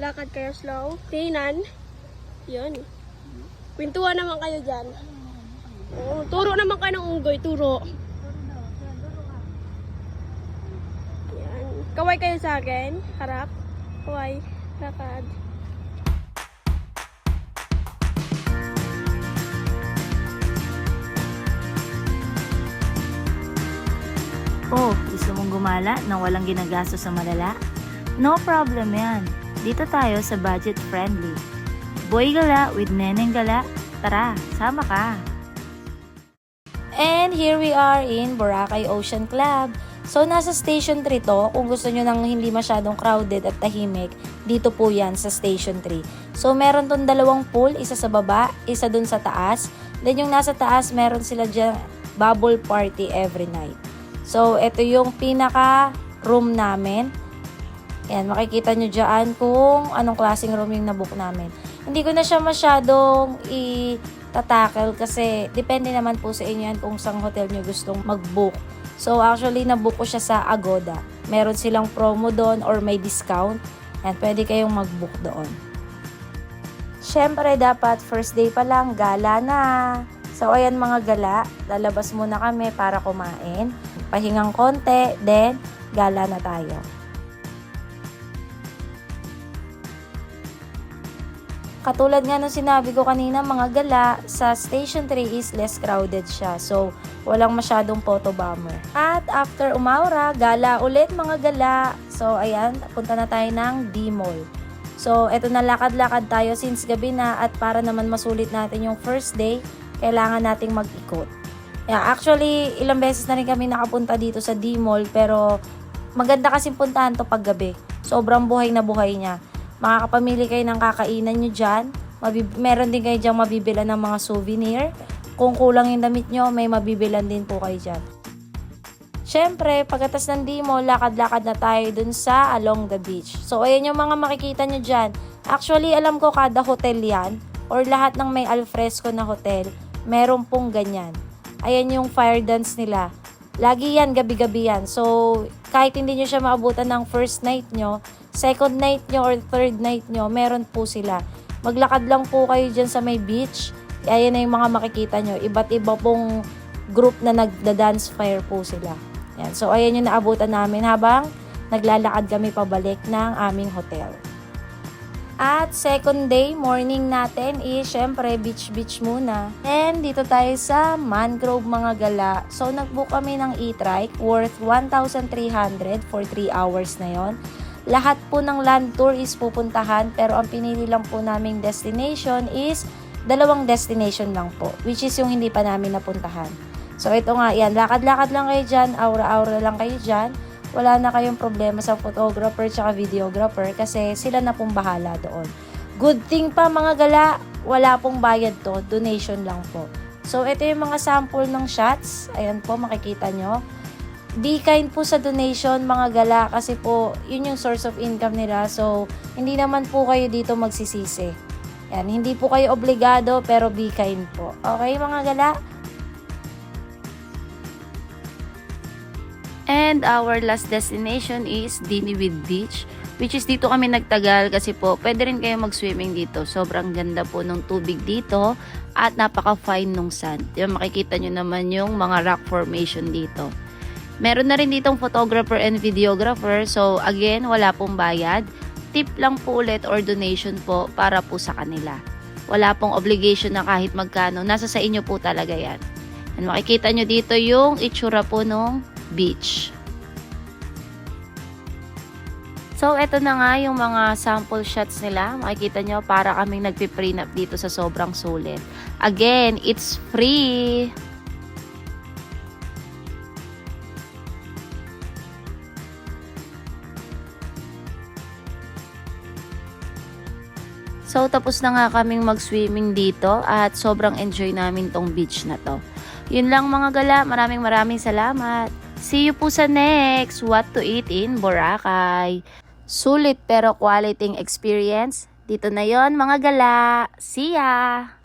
Lakad kayo slow. Tingnan. Yun. Kwentuhan naman kayo dyan. Oo, turo naman kayo ng unggoy. Turo. Yan. Kaway kayo sa akin. Harap. Kaway. Lakad. Oh, gusto mong gumala nang walang ginagastos sa malala? No problem yan. Dito tayo sa budget friendly. Boy Gala with Neneng Gala. Tara, sama ka! And here we are in Boracay Ocean Club. So, nasa Station 3 to. Kung gusto nyo nang hindi masyadong crowded at tahimik, dito po yan sa Station 3. So, meron tong dalawang pool. Isa sa baba, isa dun sa taas. Then, yung nasa taas, meron sila dyan bubble party every night. So, ito yung pinaka-room namin. Ayan, makikita nyo dyan kung anong klaseng room yung nabook namin. Hindi ko na siya masyadong i-tackle kasi depende naman po sa inyo yan kung saan hotel nyo gustong mag-book. So, actually, nabook ko siya sa Agoda. Meron silang promo doon or may discount. Ayan, pwede kayong mag-book doon. Siyempre, dapat first day pa lang, gala na. So, ayan mga gala, lalabas muna kami para kumain. Pahingang konti, then gala na tayo. Katulad nga nung sinabi ko kanina mga gala, sa Station 3 is less crowded siya. So, walang masyadong photo bomber. At after umaura, gala ulit mga gala. So, ayan, punta na tayo ng D-Mall. So, eto na lakad-lakad tayo since gabi na at para naman masulit natin yung first day, kailangan nating mag-ikot. Yeah, actually, ilang beses na rin kami nakapunta dito sa D-Mall pero maganda kasing puntahan to pag gabi. Sobrang buhay na buhay niya. Makakapamili kayo ng kakainan nyo dyan. Meron din kayo dyan mabibilan ng mga souvenir. Kung kulang yung damit nyo, may mabibilan din po kayo dyan. Siyempre, pagkatas ng D-Mall, lakad-lakad na tayo dun sa along the beach. So, ayan yung mga makikita nyo dyan. Actually, alam ko kada hotel yan or lahat ng may alfresco na hotel, meron pong ganyan. Ayan yung fire dance nila. Lagi yan, gabi-gabi yan. So, kahit hindi nyo siya maabutan ng first night nyo, second night nyo or third night nyo, meron po sila. Maglakad lang po kayo dyan sa may beach. Ayan na yung mga makikita nyo. Iba't iba pong group na nagda-dance fire po sila. Ayan. So, ayan yung naabutan namin habang naglalakad kami pabalik ng aming hotel. At second day, morning natin is syempre beach muna. And dito tayo sa Mangrove mga gala. So nagbook kami ng e-trike worth 1,300 for 3 hours na yon. Lahat po ng land tour is pupuntahan pero ang pinili lang po naming destination is 2 destination lang po. Which is yung hindi pa namin napuntahan. So ito nga yan, lakad-lakad lang kayo dyan, aura-aura lang kayo dyan. Wala na kayong problema sa photographer tsaka videographer kasi sila na pong bahala doon. Good thing pa mga gala, wala pong bayad to, donation lang po. So, ito yung mga sample ng shots. Ayan po, makikita nyo. Be kind po sa donation mga gala kasi po, yun yung source of income nila. So, hindi naman po kayo dito magsisisi. Yan, hindi po kayo obligado pero be kind po. Okay mga gala? And our last destination is Diniwid Beach, which is dito kami nagtagal kasi po pwede rin kayo mag-swimming dito. Sobrang ganda po ng tubig dito at napaka-fine nung sand. Yung makikita nyo naman yung mga rock formation dito. Meron na rin ditong photographer and videographer. So again, wala pong bayad. Tip lang po ulit or donation po para po sa kanila. Wala pong obligation na kahit magkano. Nasa sa inyo po talaga yan. And makikita nyo dito yung itsura po nung beach. So, eto na nga yung mga sample shots nila. Makikita nyo, para kaming nagpiprenup dito sa sobrang sulit. Again, it's free! So, tapos na nga kaming mag-swimming dito at sobrang enjoy namin tong beach na to. Yun lang mga gala, maraming salamat. See you po sa next What to Eat in Boracay. Sulit pero quality experience. Dito na yon mga gala. See ya!